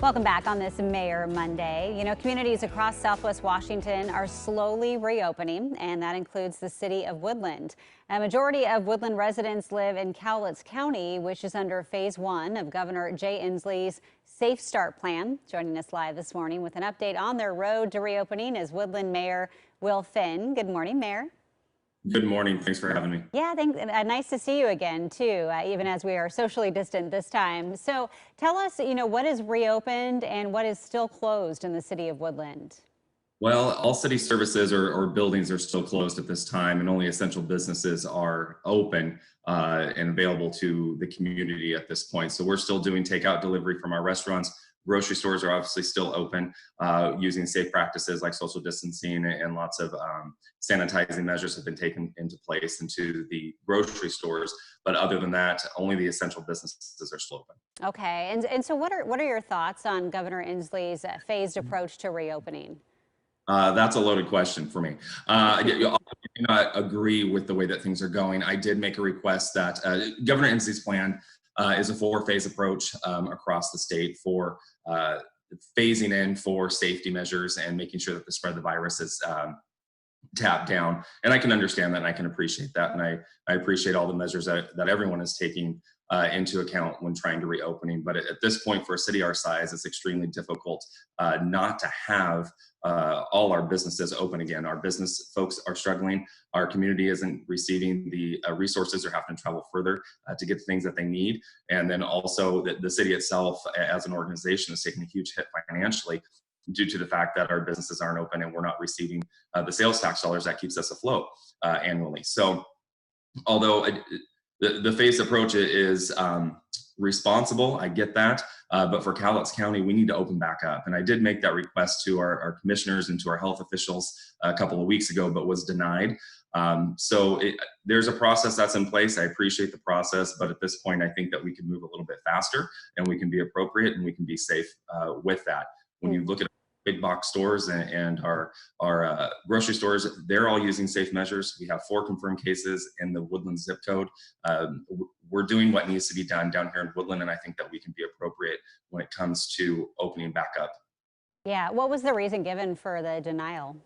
Welcome back on this Mayor Monday. Communities across Southwest Washington are slowly reopening, and that includes the city of Woodland. A majority of Woodland residents live in Cowlitz County, which is under Phase 1 of Governor Jay Inslee's Safe Start plan. Joining us live this morning with an update on their road to reopening is Woodland Mayor Will Finn. Good morning, Mayor. Good morning. Thanks for having me. Yeah, thanks. Nice to see you again, too, even as we are socially distant this time. So tell us, what is reopened and what is still closed in the city of Woodland? Well, all city services or buildings are still closed at this time, and only essential businesses are open and available to the community at this point. So we're still doing takeout delivery from our restaurants. Grocery stores are obviously still open, using safe practices like social distancing, and lots of sanitizing measures have been taken into place into the grocery stores. But other than that, only the essential businesses are still open. Okay, and so what are your thoughts on Governor Inslee's phased approach to reopening? That's a loaded question for me. I do not agree with the way that things are going. I did make a request that Governor Inslee's plan is a four-phase approach across the state for phasing in for safety measures and making sure that the spread of the virus is tapped down. And I can understand that, and I can appreciate that. And I appreciate all the measures that everyone is taking into account when trying to reopening. But at this point, for a city our size, it's extremely difficult not to have all our businesses open again. Our business folks are struggling. Our community isn't receiving the resources or having to travel further to get the things that they need. And then also the city itself as an organization is taking a huge hit financially due to the fact that our businesses aren't open and we're not receiving the sales tax dollars that keeps us afloat annually. So although the phased approach is responsible, I get that, but for Cowlitz County, we need to open back up. And I did make that request to our commissioners and to our health officials a couple of weeks ago, but was denied. There's a process that's in place. I appreciate the process, but at this point, I think that we can move a little bit faster, and we can be appropriate, and we can be safe with that. When you look at big box stores and our grocery stores, they're all using safe measures. We have 4 confirmed cases in the Woodland zip code. We're doing what needs to be done down here in Woodland, and I think that we can be appropriate when it comes to opening back up. Yeah, what was the reason given for the denial?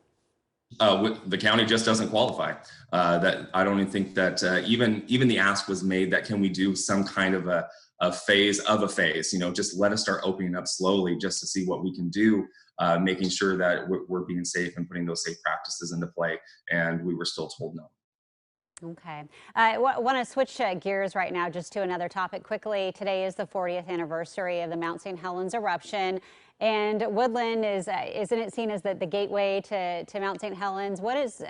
The county just doesn't qualify. That I don't even think that even the ask was made that can we do some kind of a phase of a phase, just let us start opening up slowly just to see what we can do, making sure that we're being safe and putting those safe practices into play. And we were still told no. Okay. I want to switch gears right now just to another topic quickly. Today is the 40th anniversary of the Mount St Helens eruption. And Woodland isn't it seen as the gateway to Mount St Helens? What has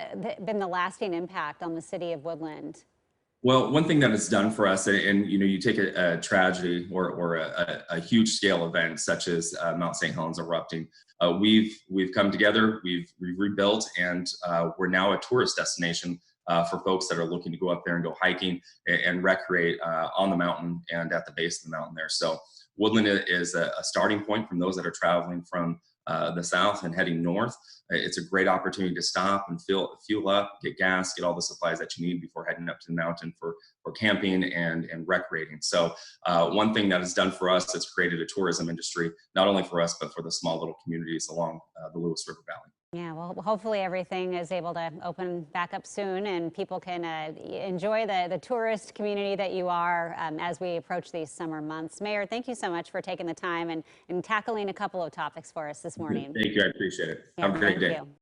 been the lasting impact on the city of Woodland? Well, one thing that it's done for us, and you take a tragedy or a huge scale event such as Mount St. Helens erupting, we've come together, we've rebuilt, and we're now a tourist destination for folks that are looking to go up there and go hiking and recreate on the mountain and at the base of the mountain there. So Woodland is a starting point from those that are traveling from the south and heading north. It's a great opportunity to stop and fuel up, get gas, get all the supplies that you need before heading up to the mountain for camping and recreating. So one thing that it's done for us, it's created a tourism industry, not only for us, but for the small little communities along the Lewis River Valley. Yeah, well, hopefully everything is able to open back up soon and people can enjoy the tourist community that you are as we approach these summer months. Mayor, thank you so much for taking the time and tackling a couple of topics for us this morning. Thank you. I appreciate it. Yeah, Have a great day. you.